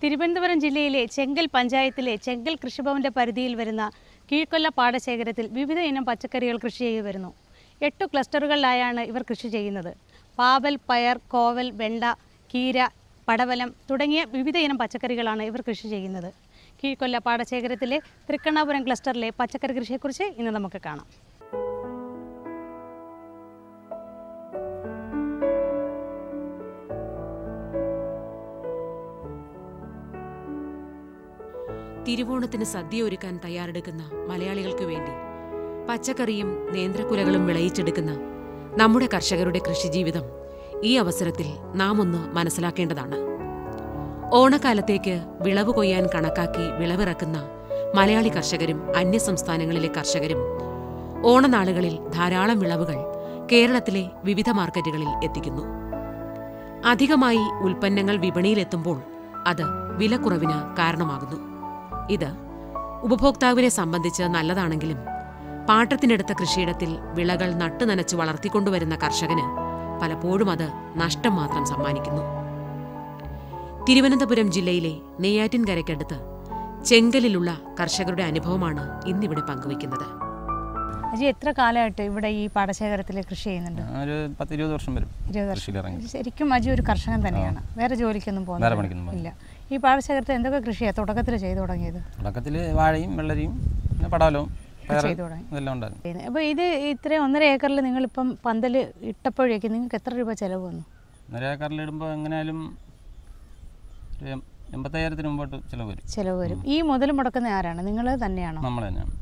തിരുവനന്തപുരം ജില്ലയിലെ ചെങ്കൽ പഞ്ചായത്തിലെ ചെങ്കൽ കൃഷിഭവന്റെ പരിധിയിൽ വരുന്ന കീഴ്ക്കൊല്ല പാടശേഖരത്തിൽ വിവിധ ഇനം പച്ചക്കറികൾ കൃഷി ചെയ്തു വരുന്നു. 8 ക്ലസ്റ്ററുകളിലായാണ് ഇവർ കൃഷി ചെയ്യുന്നത്. പാവൽ, പയർ, കോവൽ, വെണ്ട, കീര, പടവലം തുടങ്ങിയ വിവിധ ഇനം പച്ചക്കറികളാണ് ഇവർ കൃഷി ചെയ്യുന്നത്. കീഴ്ക്കൊല്ല പാടശേഖരത്തിലെ തൃക്കണ്ണാപുരം ക്ലസ്റ്ററിലെ പച്ചക്കറി കൃഷിയെക്കുറിച്ച് ഇന്ന് നമുക്ക് കാണാം. തിരുവോണത്തിന് സദ്യ ഒരുക്കാൻ തയ്യാറെടുക്കുന്ന മലയാളികൾക്ക് വേണ്ടി പച്ചക്കറിയും നേന്ത്രക്കുലകളും വിളയിച്ചെടുക്കുന്ന നമ്മുടെ കർഷകരുടെ കൃഷിജീവിതം ഈ അവസരത്തിൽ നാം ഒന്ന് മനസ്സിലാക്കേണ്ടതാണ്. ഓണക്കാലത്തേക്ക് വിളവ് കൊയ്യാൻ കണക്കാക്കി വിളവിറക്കുന്ന മലയാളി കർഷകരും അന്യസംസ്ഥാനങ്ങളിലെ കർഷകരും ഓണനാളുകളിൽ ധാരാളം വിളവുകൾ കേരളത്തിലെ വിവിധ മാർക്കറ്റുകളിൽ എത്തിക്കുന്നു. അധികമായി ഉൽപ്പന്നങ്ങൾ വിപണിയിലെത്തുമ്പോൾ അത് വിലക്കുറവിന് കാരണമാകുന്നു. ഇത് ഉപഭോക്താവിനെ സംബന്ധിച്ച് നല്ലതാണെങ്കിലും പാട്ടത്തിനെടുത്ത കൃഷിയിടത്തിൽ വിളകൾ നട്ടുനനച്ച് വളർത്തിക്കൊണ്ടുവരുന്ന കർഷകന് പലപ്പോഴും അത് നഷ്ടം മാത്രം സമ്മാനിക്കുന്നു. തിരുവനന്തപുരം ജില്ലയിലെ നെയ്യാറ്റിൻകരയ്ക്കടുത്ത് ചെങ്കലിലുള്ള കർഷകരുടെ അനുഭവമാണ് ഇന്നിവിടെ പങ്കുവയ്ക്കുന്നത്. അജി, എത്ര കാലമായിട്ട് ഇവിടെ ഈ പാടശേഖരത്തിൽ കൃഷി ചെയ്യുന്നുണ്ട്? ഒരു 10-20 വർഷം വരും. 20 വർഷം. ശരിക്കും അജി ഒരു കർഷകൻ തന്നെയാണ്, വേറെ ജോലിക്കൊന്നും പോകുന്നില്ല. ഈ പാടശേഖരത്തിൽ എന്തൊക്കെ കൃഷിയാണ് തുടക്കത്തിൽ ചെയ്തു തുടങ്ങിയത്? തുടക്കത്തിൽ വാഴയും വെള്ളരിയും പിന്നെ പടവലവും ഇതെല്ലാം ഉണ്ടായിരുന്നു. അപ്പോൾ ഇത് ഇത്രയും 1.5 ഏക്കറിൽ നിങ്ങളിപ്പം പന്തൽ ഇട്ടപ്പോഴേക്ക് നിങ്ങൾക്ക് എത്ര രൂപ ചിലവ് വന്നു? 1.5 ഏക്കറിൽ ഇടുമ്പോൾ എങ്ങനെയാലും 85,000 മുമ്പോട്ട് ചിലവ് വരും. ഈ മുതൽ മുടക്കുന്ന ആരാണ്? നിങ്ങൾ തന്നെയാണോ? നമ്മൾ തന്നെയാണ്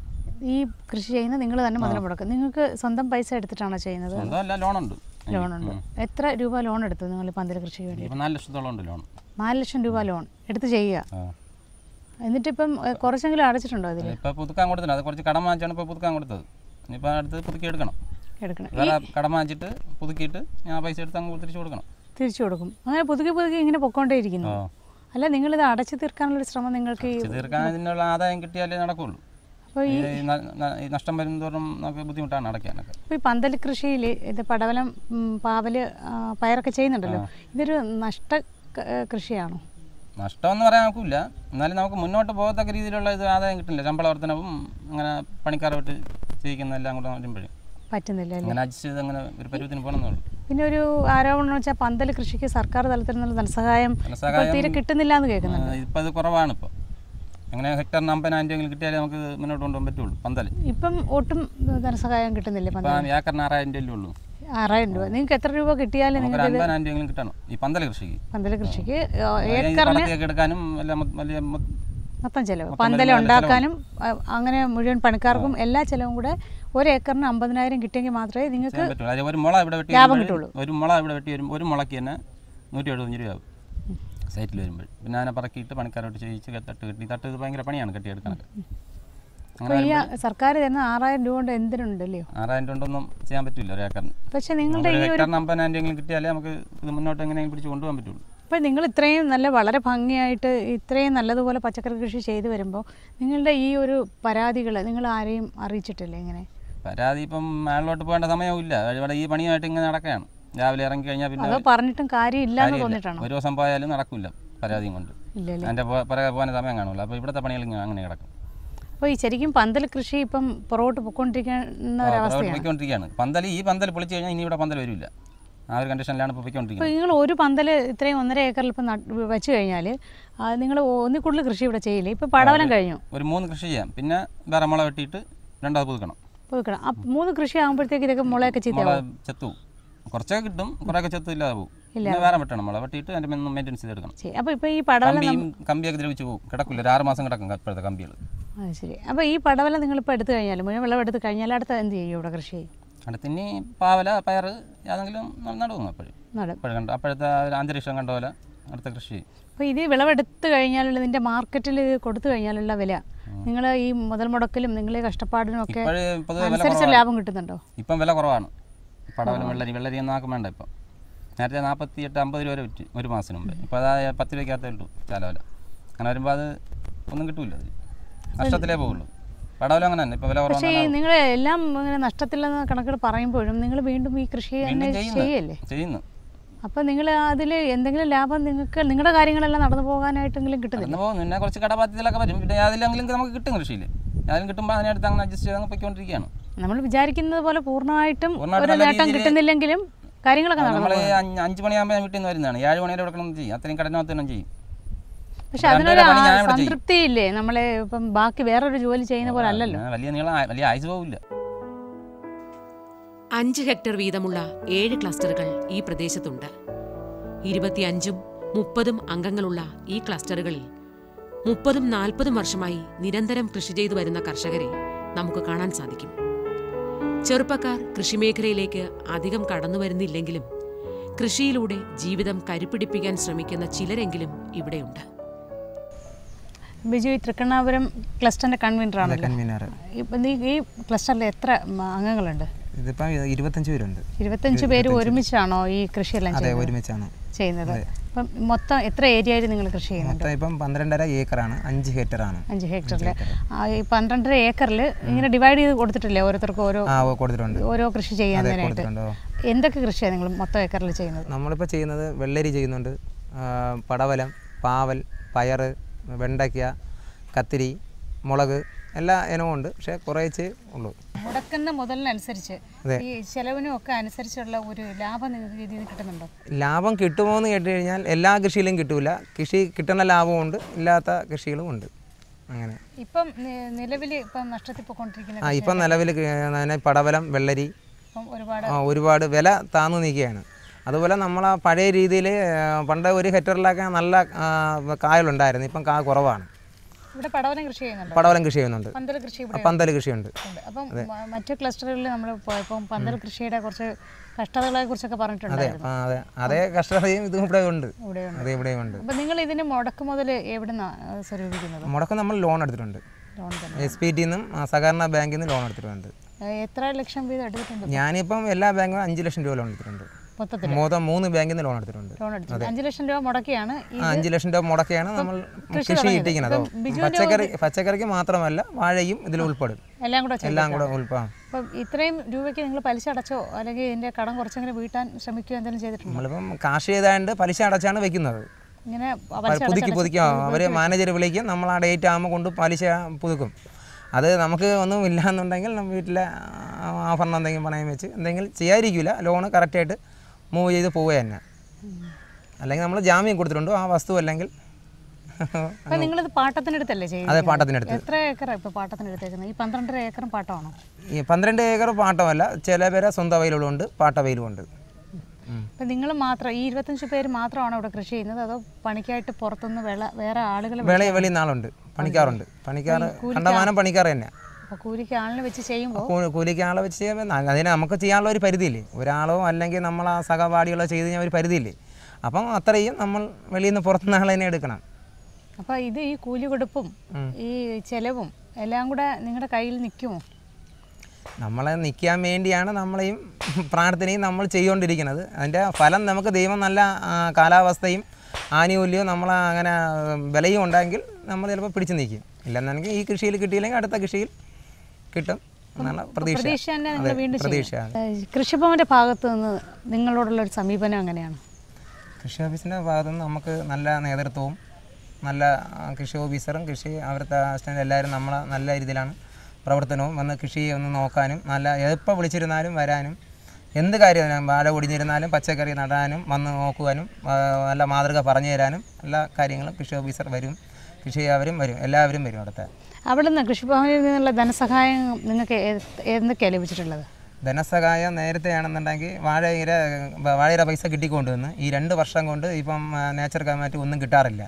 ഈ കൃഷി ചെയ്യുന്ന നിങ്ങൾ തന്നെ മുതൽ മുടക്കും. നിങ്ങൾക്ക് സ്വന്തം പൈസ എടുത്തിട്ടാണോ ചെയ്യുന്നത്? ലോണുണ്ട്. എത്ര രൂപ ലോൺ എടുത്തു നിങ്ങൾ പന്തൽ കൃഷിക്ക് വേണ്ടി? 4 ലക്ഷത്തോളം ഉണ്ട് ലോൺ. 4 ലക്ഷം രൂപ ലോൺ എടുത്ത് ചെയ്യുക. എന്നിട്ടിപ്പം കുറച്ചെങ്കിലും അടച്ചിട്ടുണ്ടോ അതിൽ? ഇപ്പം പുതുക്കാൻ കൊടുത്തത്, അത് കുറച്ച് കടം വാങ്ങിച്ചാണ് ഇപ്പോൾ പുതുക്കാൻ കൊടുത്തത്. ഇനിയിപ്പോൾ അടുത്ത് പുതുക്കി എടുക്കണം. കടം വാങ്ങിച്ചിട്ട് പുതുക്കിയിട്ട് ഞാൻ പൈസ എടുത്ത് അങ്ങ് തിരിച്ചു കൊടുക്കും. അങ്ങനെ പുതുക്കി ഇങ്ങനെ പൊക്കോണ്ടേയിരിക്കുന്നു. അല്ല, നിങ്ങളിത് അടച്ചു തീർക്കാനുള്ളൊരു ശ്രമം നിങ്ങൾക്ക് തീർക്കാൻ ഇതിനുള്ള ആദായം കിട്ടിയാലേ നടക്കുള്ളൂ. അപ്പോൾ ഈ നഷ്ടം വരുന്നതോറും നമുക്ക് ബുദ്ധിമുട്ടാണ് അടയ്ക്കാനൊക്കെ. അപ്പോൾ ഈ പന്തൽ കൃഷിയിൽ ഇത് പടവലം, പാവല്, പയറൊക്കെ ചെയ്യുന്നുണ്ടല്ലോ, ഇതൊരു നഷ്ട കൃഷിയാണോ? നഷ്ടമെന്ന് പറയാൻ നോക്കില്ല, എന്നാലും നമുക്ക് മുന്നോട്ട് പോകത്തക്ക രീതിയിലുള്ള ഇത് ആദായം കിട്ടില്ല. ശമ്പള വർധനവും അങ്ങനെ പണിക്കാരെ വിട്ട് ചെയ്യിക്കുന്നതെല്ലാം കൂടെ വരുമ്പോഴേ പറ്റുന്നില്ല. അങ്ങനെ അഡ്ജസ്റ്റ് ചെയ്ത് അങ്ങനെ ഒരു പരുവത്തിന് പോകണമെന്നുള്ളൂ. പിന്നെ ഒരു ആരോപണം വെച്ചാൽ പന്തൽ കൃഷിക്ക് സർക്കാർ തലത്തിൽ നിന്നുള്ള ധനസഹായം തീരെ കിട്ടുന്നില്ല എന്ന് കേൾക്കുന്നുണ്ട്. ഇപ്പം അത് കുറവാണ്. ഇപ്പോൾ അങ്ങനെ ഹെക്ടറിന് 50,000 രൂപ കിട്ടിയാലേ നമുക്ക് മുന്നോട്ട് കൊണ്ടുപോകാൻ പറ്റുള്ളൂ. പന്തൽ ഇപ്പം ഒട്ടും ധനസഹായം കിട്ടുന്നില്ല. ഏക്കറിന് 6,000 രൂപയല്ലേ ഉള്ളൂ. 6,000 രൂപ. നിങ്ങൾക്ക് എത്ര രൂപ കിട്ടിയാലും നിങ്ങൾക്ക് 50,000 രൂപ കിട്ടണം ഈ പന്തൽ കൃഷിക്ക്. ഏക്കറിന് എടുക്കാനും മൊത്തം ചിലവ്, പന്തൽ ഉണ്ടാക്കാനും അങ്ങനെ മുഴുവൻ പണിക്കാർക്കും എല്ലാ ചിലവും കൂടെ 1 ഏക്കറിന് 50,000 കിട്ടിയെങ്കിൽ മാത്രമേ നിങ്ങൾക്ക് ഒരു മുള ഇവിടെ വെട്ടി ലാഭം കിട്ടുള്ളൂ. ഒരു മുള ഇവിടെ വെട്ടി ഒരു മുളയ്ക്ക് തന്നെ 175 രൂപയാവും സൈറ്റിൽ വരുമ്പോൾ. പിന്നെ അതിനെ പറക്കിയിട്ട് പണിക്കാരോട്ട് ചെയ്യിച്ച് തട്ട് ഇത് ഭയങ്കര പണിയാണ് കെട്ടിയെടുക്കാനൊക്കെ. ഈ സർക്കാർ തരുന്ന 6,000 രൂപ കൊണ്ട് എന്തിനുണ്ടല്ലോ? 6,000 രൂപ കൊണ്ടൊന്നും ചെയ്യാൻ പറ്റില്ല ഒരു ഏക്കറിന്. പക്ഷേ നിങ്ങളുടെ ഈ 50,000 രൂപ കിട്ടിയാലേ നമുക്ക് ഇത് മുന്നോട്ട് എങ്ങനെയെങ്കിലും പിടിച്ച് കൊണ്ടുപോകാൻ പറ്റുള്ളൂ. അപ്പോൾ നിങ്ങൾ ഇത്രയും വളരെ ഭംഗിയായിട്ട് ഇത്രയും നല്ലതുപോലെ പച്ചക്കറി കൃഷി ചെയ്തു വരുമ്പോൾ നിങ്ങളുടെ ഈ ഒരു പരാതികൾ നിങ്ങൾ ആരെയും അറിയിച്ചിട്ടില്ലേ? ഇങ്ങനെ പരാതി ഇപ്പം മേളിലോട്ട് പോകേണ്ട സമയമില്ല. ഇവിടെ ഈ പണിയായിട്ട് ഇങ്ങനെ നടക്കുകയാണ്. രാവിലെ ഇറങ്ങി കഴിഞ്ഞാൽ പിന്നെ അതോ പറഞ്ഞിട്ടും കാര്യമില്ല എന്ന് തോന്നിയിട്ടാണ്? ഒരു ദിവസം പോയാലും നടക്കില്ല പരാതിയും കൊണ്ട്. എൻ്റെ പുറകെ പോകാൻ സമയം കാണുമല്ലോ. അപ്പോൾ ഇവിടുത്തെ പണികൾ അങ്ങനെ കിടക്കും. അപ്പോൾ ഈ ശരിക്കും പന്തൽ കൃഷി ഇപ്പം പുറകോട്ട് പൊയ്ക്കൊണ്ടിരിക്കുന്ന ഒരവസ്ഥയാണ്. ഈ പന്തൽ പൊളിച്ച് കഴിഞ്ഞാൽ ഇനി ഇവിടെ പന്തൽ വരില്ല. ആ ഒരു കണ്ടീഷനിലാണ് ഇപ്പോൾ പൊയ്ക്കൊണ്ടിരിക്കുന്നത്. അപ്പോൾ നിങ്ങൾ ഒരു പന്തൽ ഇത്രയും 1.5 ഏക്കറിൽ ഇപ്പം വെച്ച് കഴിഞ്ഞാൽ നിങ്ങൾ ഒന്നിൽ കൂടുതൽ കൃഷി ഇവിടെ ചെയ്യില്ലേ? ഇപ്പോൾ പടവലം കഴിഞ്ഞു, ഒരു 3 കൃഷി ചെയ്യാം. പിന്നെ വേറെ മുള വെട്ടിയിട്ട് രണ്ടാമത് പുതുക്കണം. ആ 3 കൃഷി ആകുമ്പോഴത്തേക്ക് ഇതൊക്കെ മുളയൊക്കെ ചെത്തു കുറച്ചൊക്കെ കിട്ടും, കുറേയൊക്കെ ചെത്തു ഇല്ലാതെ പോകും. പിന്നെ വേറെ വെട്ടണം, മുള വെട്ടിയിട്ട് അതിൻ്റെ മെയിൻ്റെനൻസ് ചെയ്തെടുക്കണം. അപ്പോൾ ഇപ്പോൾ ഈ പടവലം കമ്പിയൊക്കെ ദ്രവിച്ച് പോകും, കിടക്കില്ല. ഒരു 6 മാസം കിടക്കും ഇപ്പോഴത്തെ കമ്പികൾ. ശരി. അപ്പോൾ ഈ പടവലം നിങ്ങളിപ്പോൾ എടുത്തു കഴിഞ്ഞാൽ, മുഴുവൻ വെള്ളം എടുത്ത് കഴിഞ്ഞാൽ അടുത്ത എന്ത് ചെയ്യും ഇവിടെ കൃഷി? അടുത്തിനി പാവല, പയർ ഏതെങ്കിലും നടുവും എപ്പോഴും അപ്പോഴത്തെ അന്തരീക്ഷം കണ്ട പോലെ അടുത്ത കൃഷി ചെയ്യും. അപ്പോൾ ഇത് വിളവെടുത്ത് കഴിഞ്ഞാലുള്ള ഇതിൻ്റെ മാർക്കറ്റിൽ കൊടുത്തു കഴിഞ്ഞാലുള്ള വില നിങ്ങൾ ഈ മുതൽ മുടക്കിലും നിങ്ങളെ കഷ്ടപ്പാടിനും ഒക്കെ അനുസരിച്ച് ലാഭം കിട്ടുന്നുണ്ടോ? ഇപ്പം വില കുറവാണ്. പടവലം വെള്ളരി ഒന്നും ആക്കും വേണ്ട. ഇപ്പം നേരത്തെ 48-50 രൂപ വരെ വിറ്റ് ഒരു മാസം മുമ്പ്. ഇപ്പോൾ അത് 10 രൂപയ്ക്കകത്തേ ഉള്ളൂ ചാലവല. അങ്ങനെ വരുമ്പോൾ അത് ഒന്നും കിട്ടില്ല, അത് നഷ്ടത്തിലേ പോകുള്ളൂ. പടവലം അങ്ങനെ തന്നെ ഇപ്പോൾ വില കുറവാണ്. പക്ഷേ നിങ്ങൾ എല്ലാം ഇങ്ങനെ നഷ്ടത്തില്ലെന്ന് കണക്കുകൾ പറയുമ്പോഴും നിങ്ങൾ വീണ്ടും ഈ കൃഷി ചെയ്യല്ലേ? ചെയ്യുന്നു. അപ്പോൾ നിങ്ങൾ അതിൽ എന്തെങ്കിലും ലാഭം നിങ്ങൾക്ക് നിങ്ങളുടെ കാര്യങ്ങളെല്ലാം നടന്നു പോകാനായിട്ടെങ്കിലും കിട്ടുന്നില്ല? പോകുന്നു. പിന്നെ കുറച്ച് കടബാധ്യതകളൊക്കെ വരും. പിന്നെ അതിലെങ്കിലും നമുക്ക് കിട്ടും കൃഷിയിൽ. അതിലും കിട്ടുമ്പോൾ അതിനടുത്ത് അങ്ങനെ അഡ്ജസ്റ്റ് ചെയ്ത് അങ്ങ് പൊയ്ക്കൊണ്ടിരിക്കുകയാണ്. നമ്മൾ വിചാരിക്കുന്നത് പോലെ പൂർണ്ണമായിട്ടും ഒരു നേട്ടം കിട്ടുന്നില്ലെങ്കിലും കാര്യങ്ങളൊക്കെ നമ്മൾ 5 മണിയാകുമ്പോൾ ഞാൻ വീട്ടിൽ നിന്ന് വരുന്നതാണ്. 7 മണി വരെ കൊടുക്കണം ചെയ്യും. അത്രയും കടനകത്ത് തന്നെ ചെയ്യും. പക്ഷെ അതിനൊരു സംതൃപ്തിയില്ലേ? നമ്മളെ ഇപ്പം ബാക്കി വേറൊരു ജോലി ചെയ്യുന്ന പോലെ അല്ലല്ലോ. വലിയ ആയുസ് പോവില്ല. 5 ഹെക്ടർ വീതമുള്ള 7 ക്ലസ്റ്ററുകൾ ഈ പ്രദേശത്തുണ്ട്. 25ഉം 30ഉം അംഗങ്ങളുള്ള ഈ ക്ലസ്റ്ററുകളിൽ 30ഉം 40ഉം വർഷമായി നിരന്തരം കൃഷി ചെയ്തു വരുന്ന കർഷകരെ നമുക്ക് കാണാൻ സാധിക്കും. ചെറുപ്പക്കാർ കൃഷിമേഖലയിലേക്ക് അധികം കടന്നു വരുന്നില്ലെങ്കിലും കൃഷിയിലൂടെ ജീവിതം കരുപ്പിടിപ്പിക്കാൻ ശ്രമിക്കുന്ന ചിലരെങ്കിലും ഇവിടെയുണ്ട്. ബിജു, ഈ തൃക്കണ്ണാപുരം ക്ലസ്റ്ററിന്റെ കൺവീനറാണല്ലോ. ഇപ്പം ഈ ക്ലസ്റ്ററിൽ എത്ര അംഗങ്ങളുണ്ട്? ഇതിപ്പം 25 പേരുണ്ട്. 25 പേര് ഒരുമിച്ചാണോ ഈ കൃഷിയെല്ലാം ചെയ്യുന്നത്? അപ്പം മൊത്തം എത്ര ഏരിയയിൽ നിങ്ങൾ കൃഷി ചെയ്യുന്നുണ്ട്? ഇപ്പം 12.5 ഏക്കറാണ്. 5 ഹെക്ടറാണ്. 5 ഹെക്ടറിൽ ഈ 12.5 ഏക്കറിൽ ഇങ്ങനെ ഡിവൈഡ് ചെയ്ത് കൊടുത്തിട്ടില്ലേ ഓരോരുത്തർക്കും ഓരോ കൃഷി ചെയ്യാനായിട്ട്? എന്തൊക്കെ കൃഷിയാണ് നിങ്ങൾ മൊത്തം ഏക്കറിൽ ചെയ്യുന്നത്? നമ്മളിപ്പോൾ ചെയ്യുന്നത് വെള്ളരി ചെയ്യുന്നുണ്ട്, പടവലം, പാവൽ, പയറ്, വെണ്ടയ്ക്ക, കത്തിരി, മുളക്, എല്ലാ ഇനവും ഉണ്ട്. പക്ഷേ കുറേച്ചേ ഉള്ളൂ. മുടക്കുന്ന മുതലിനനുസരിച്ച് ഈ ചെലവിനും ഒക്കെ അനുസരിച്ചുള്ള ഒരു ലാഭം നിങ്ങൾക്ക് രീതിയിൽ കിട്ടുന്നുണ്ടോ? ലാഭം കിട്ടുമോ എന്ന് കേട്ട് കഴിഞ്ഞാൽ എല്ലാ കൃഷിയിലും കിട്ടൂല. കൃഷി കിട്ടുന്ന ലാഭമുണ്ട്, ഇല്ലാത്ത കൃഷികളും ഉണ്ട്. അങ്ങനെ ഇപ്പം നിലവിൽ ഇപ്പം നഷ്ടത്തിൽ പോയിക്കൊണ്ടിരിക്കുന്ന ഇപ്പം നിലവിൽ പടവലം, വെള്ളരി ഒരുപാട് വില താന്നു നിൽക്കുകയാണ്. അതുപോലെ നമ്മൾ ആ പഴയ രീതിയിൽ പണ്ട് 1 ഹെക്ടറിലൊക്കെ നല്ല കായലുണ്ടായിരുന്നു. ഇപ്പം കായ കുറവാണ്. ഇവിടെ പടവലം കൃഷി ചെയ്യുന്നുണ്ട്. പന്തൽ കൃഷിയുണ്ട്. അപ്പം മറ്റു ക്ലസ്റ്ററുകളിൽ നമ്മൾ പോയപ്പോൾ പന്തൽ കൃഷിയുടെ കുറച്ച് കഷ്ടതകളെ കുറിച്ചൊക്കെ പറഞ്ഞിട്ടുണ്ട്. അതേ കഷ്ടതയും ഇതും ഇവിടെ ഉണ്ട്. അപ്പം നിങ്ങൾ ഇതിന് മുടക്ക് മുതൽ എവിടുന്നാണ് സ്വരൂപിക്കുന്നത്? മുടക്ക് നമ്മൾ ലോൺ എടുത്തിട്ടുണ്ട്. SPT നിന്നും സഹകരണ ബാങ്കിൽ നിന്ന് ലോൺ എടുത്തിട്ടുണ്ട്. എത്ര ലക്ഷം വീതം എടുത്തിട്ടുണ്ട്? ഞാനിപ്പം എല്ലാ ബാങ്കും 5 ലക്ഷം രൂപ ലോൺ എടുത്തിട്ടുണ്ട്. മൊത്തം 3 ബാങ്കിൽ നിന്ന് ലോൺ എടുത്തിട്ടുണ്ട്. 5 ലക്ഷം രൂപ മുടക്കിയാണ് 5 ലക്ഷം രൂപ മുടക്കിയാണ് നമ്മൾ കൃഷി ഇട്ടിരിക്കുന്നത്. പച്ചക്കറിക്ക് മാത്രമല്ല വാഴയും ഇതിൽ ഉൾപ്പെടും. എല്ലാം കൂടെ ഉൾപ്പെടും. അപ്പം ഇത്രയും രൂപയ്ക്ക് നിങ്ങൾ പലിശ അടച്ചോ അല്ലെങ്കിൽ ഇതിന്റെ കടം കുറച്ചെങ്കിലും വീട്ടാൻ ശ്രമിക്കുകയോ എന്തെങ്കിലും ചെയ്തിട്ടുണ്ടോ? നമ്മളിപ്പം കാശ് ചെയ്താണ്ട് പലിശ അടച്ചാണ് വെക്കുന്നത്. ഇങ്ങനെ പുതുക്കും. അവർ മാനേജർ വിളിക്കും. നമ്മൾ ആ ഡേറ്റ് ആകുമ്പോൾ കൊണ്ട് പലിശ പുതുക്കും. അത് നമുക്ക് ഒന്നും ഇല്ലയെന്നുണ്ടെങ്കിൽ നമ്മൾ വീട്ടിലെ ആഭരണം എന്തെങ്കിലും പണയം വെച്ച് എന്തെങ്കിലും ചെയ്യാതിരിക്കില്ല. ലോണ് കറക്റ്റായിട്ട് മൂവ് ചെയ്ത് പോവുക തന്നെ. അല്ലെങ്കിൽ നമ്മൾ ജാമ്യം കൊടുത്തിട്ടുണ്ട് ആ വസ്തു. അല്ലെങ്കിൽ നിങ്ങളിത് പാട്ടത്തിനടുത്തല്ലേ ചെയ്യുന്നത്? അതെ, പാട്ടത്തിനടുത്ത്. എത്ര ഏക്കർ ഇപ്പോൾ പാട്ടത്തിനെടുത്തേക്കുന്നത്? ഈ 12 ഏക്കറും പാട്ടമാണോ? ഈ 12 ഏക്കർ പാട്ടമല്ല. ചില പേരെ സ്വന്തം വയലുകളുണ്ട്, പാട്ട വയലുമുണ്ട്. അപ്പം നിങ്ങൾ മാത്രം ഈ 25 പേര് മാത്രമാണോ ഇവിടെ കൃഷി ചെയ്യുന്നത്? അതോ പണിക്കായിട്ട് പുറത്തുനിന്ന് വേറെ ആളുകൾ വെളിയിൽ നാളുണ്ട്, പണിക്കാറുണ്ട്. കണ്ടമാനം പണിക്കാർ തന്നെ. അപ്പോൾ കൂലിക്ക് ആളിനെ വെച്ച് ചെയ്യുമ്പോൾ അതിന് നമുക്ക് ചെയ്യാനുള്ള ഒരു പരിധിയില്ലേ? ഒരാളോ അല്ലെങ്കിൽ നമ്മൾ ആ സഹപാഠികളോ ചെയ്ത് കഴിഞ്ഞാൽ ഒരു പരിധിയില്ലേ? അപ്പം അത്രയും നമ്മൾ വെളിയിൽ നിന്ന് പുറത്തുനിന്ന് ആളെ തന്നെ എടുക്കണം. അപ്പോൾ ഇത് ഈ കൂലി കൊടുപ്പും ഈ ചെലവും എല്ലാം കൂടെ നിങ്ങളുടെ കയ്യിൽ നിൽക്കുമോ? നമ്മളെ നിൽക്കാൻ വേണ്ടിയാണ് നമ്മളെയും പ്രാർത്ഥനയും നമ്മൾ ചെയ്തുകൊണ്ടിരിക്കുന്നത്. അതിൻ്റെ ഫലം നമുക്ക് ദൈവം നല്ല കാലാവസ്ഥയും ആനുകൂല്യവും നമ്മൾ അങ്ങനെ വിലയും ഉണ്ടെങ്കിൽ നമ്മൾ ചിലപ്പോൾ പിടിച്ചു നിൽക്കും. ഇല്ലെന്നുണ്ടെങ്കിൽ ഈ കൃഷിയിൽ കിട്ടിയില്ലെങ്കിൽ അടുത്ത കൃഷിയിൽ കിട്ടും എന്നുള്ള പ്രതീക്ഷ. കൃഷിഭവൻ്റെ ഭാഗത്ത് നിന്ന് നിങ്ങളോടുള്ളൊരു സമീപനം എങ്ങനെയാണ്? കൃഷി ഓഫീസിൻ്റെ ഭാഗത്തു നിന്ന് നമുക്ക് നല്ല നേതൃത്വവും നല്ല കൃഷി ഓഫീസറും അവിടുത്തെ അസിസ്റ്റൻ്റ് എല്ലാവരും നമ്മളെ നല്ല രീതിയിലാണ് പ്രവർത്തനവും. വന്ന് കൃഷി ഒന്ന് നോക്കാനും നല്ല എപ്പോൾ വിളിച്ചിരുന്നാലും വരാനും എന്ത് കാര്യം വാഴ ഒടിഞ്ഞിരുന്നാലും പച്ചക്കറി നടാനും വന്ന് നോക്കുവാനും നല്ല മാതൃക പറഞ്ഞു തരാനും എല്ലാ കാര്യങ്ങളും കൃഷി ഓഫീസർ വരും. കൃഷി അവരും വരും, എല്ലാവരും വരും. അവിടെ നിന്ന് കൃഷിഭവനിൽ നിന്നുള്ള ധനസഹായം നിങ്ങൾക്ക് എന്തൊക്കെയാണ് ലഭിച്ചിട്ടുള്ളത്? ധനസഹായം നേരത്തെയാണെന്നുണ്ടെങ്കിൽ വാഴയുടെ പൈസ കിട്ടിക്കൊണ്ടുവന്ന് ഈ 2 വർഷം കൊണ്ട് ഇപ്പം നേച്ചർ കമ്മിറ്റി ഒന്നും കിട്ടാറില്ല.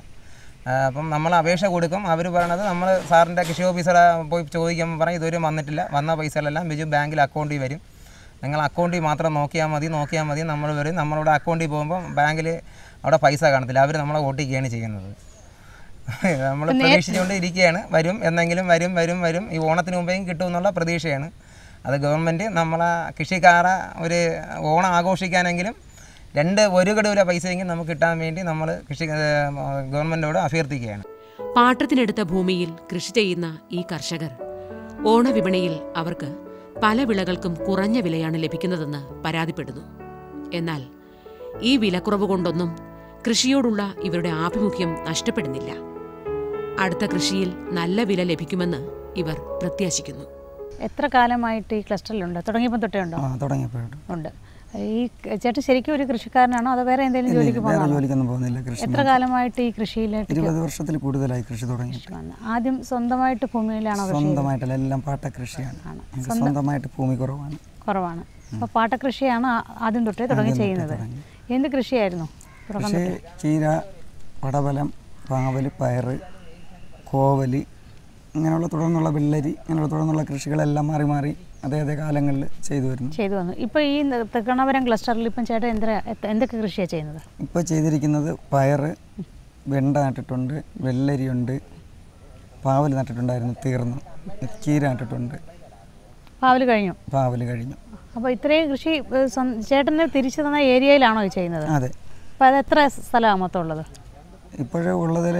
അപ്പം നമ്മൾ അപേക്ഷ കൊടുക്കും. അവർ പറയണത് നമ്മൾ സാറിൻ്റെ കൃഷി ഓഫീസറെ പോയി ചോദിക്കുമ്പോൾ പറയും ഇതുവരെ വന്നിട്ടില്ല, വന്ന പൈസകളെല്ലാം ബിജു ബാങ്കിൽ അക്കൗണ്ടിൽ വരും, നിങ്ങൾ അക്കൗണ്ടിൽ മാത്രം നോക്കിയാൽ മതി. നമ്മൾ വരും. നമ്മളിവിടെ അക്കൗണ്ടിൽ പോകുമ്പോൾ ബാങ്കിൽ അവിടെ പൈസ കാണത്തില്ല, അവർ നമ്മളെ ഓട്ടിക്കുകയാണ് ചെയ്യുന്നത്. നമ്മൾ പ്രതീക്ഷിച്ചുകൊണ്ട് ഇരിക്കുകയാണ്. വരും എന്നെങ്കിലും വരും. ഈ ഓണത്തിന് മുമ്പേയും കിട്ടുമെന്നുള്ള പ്രതീക്ഷയാണ്. അത് ഗവൺമെൻറ് നമ്മളെ കൃഷിക്കാരെ ഒരു ഓണം ആഘോഷിക്കാനെങ്കിലും 1 ഗഡുവിലെ പൈസയെങ്കിലും നമുക്ക് കിട്ടാൻ വേണ്ടി നമ്മൾ ഗവൺമെൻറ്റിനോട് അഭ്യർത്ഥിക്കുകയാണ്. പാട്ടത്തിനെടുത്ത ഭൂമിയിൽ കൃഷി ചെയ്യുന്ന ഈ കർഷകർ ഓണവിപണിയിൽ അവർക്ക് പല വിളകൾക്കും കുറഞ്ഞ വിലയാണ് ലഭിക്കുന്നതെന്ന് പരാതിപ്പെടുന്നു. എന്നാൽ ഈ വിലക്കുറവ് കൊണ്ടൊന്നും കൃഷിയോടുള്ള ഇവരുടെ ആഭിമുഖ്യം നഷ്ടപ്പെടുന്നില്ല. അടുത്ത കൃഷിയിൽ നല്ല വില ലഭിക്കുമെന്ന് ഇവർ പ്രത്യാശിക്കുന്നു. എത്ര കാലമായിട്ട് ഈ ക്ലസ്റ്ററിലുണ്ട്? തുടങ്ങിയപ്പോൾ തൊട്ടേ ഉണ്ടോ? ഉണ്ട്. ഈ ചേട്ടൻ ശരിക്കും ഒരു കൃഷിക്കാരനാണോ അതോ വേറെ എന്തെങ്കിലും ജോലിക്ക് പോകുന്നില്ല? എത്ര കാലമായിട്ട് ഈ കൃഷിയിലേക്ക്? 20 വർഷത്തിൽ കൂടുതലായി കൃഷി തുടങ്ങി. ആദ്യം സ്വന്തമായിട്ട് ഭൂമിയിലാണോ? സ്വന്തമായിട്ടല്ല, എല്ലാം പാട്ടകൃഷിയാണ്. സ്വന്തമായിട്ട് ഭൂമി കുറവാണ്. അപ്പോൾ പാട്ടകൃഷിയാണ് ആദ്യം തൊട്ടേ തുടങ്ങി ചെയ്യുന്നത്. എന്ത് കൃഷിയായിരുന്നു? ചീര, പടവലം, പാവല്, പയറ്, കോവല്, ഇങ്ങനെയുള്ള തുടർന്നുള്ള വെള്ളരി, ഇങ്ങനെയുള്ള തുടർന്നുള്ള കൃഷികളെല്ലാം മാറി മാറി അതേ കാലങ്ങളിൽ ചെയ്തു വന്നു. ഇപ്പോൾ ഈ തൃക്കണ്ണപുരം ക്ലസ്റ്ററിൽ ഇപ്പം ചേട്ടൻ എന്തൊക്കെ കൃഷിയാണ് ചെയ്യുന്നത്? ഇപ്പോൾ ചെയ്തിരിക്കുന്നത് പയറ്, വെണ്ട നട്ടിട്ടുണ്ട്, വെള്ളരിയുണ്ട്, പാവൽ നട്ടിട്ടുണ്ടായിരുന്നു, തീർന്നു. ചീര നട്ടിട്ടുണ്ട്. പാവൽ കഴിഞ്ഞു. അപ്പോൾ ഇത്രയും കൃഷി ചേട്ടന് തിരിച്ചു തന്ന ഏരിയയിലാണോ ചെയ്യുന്നത്? അതെ. അപ്പോൾ അത് എത്ര സ്ഥലമാണ് മൊത്തം ഉള്ളത്? ഇപ്പോഴും ഉള്ളതിൽ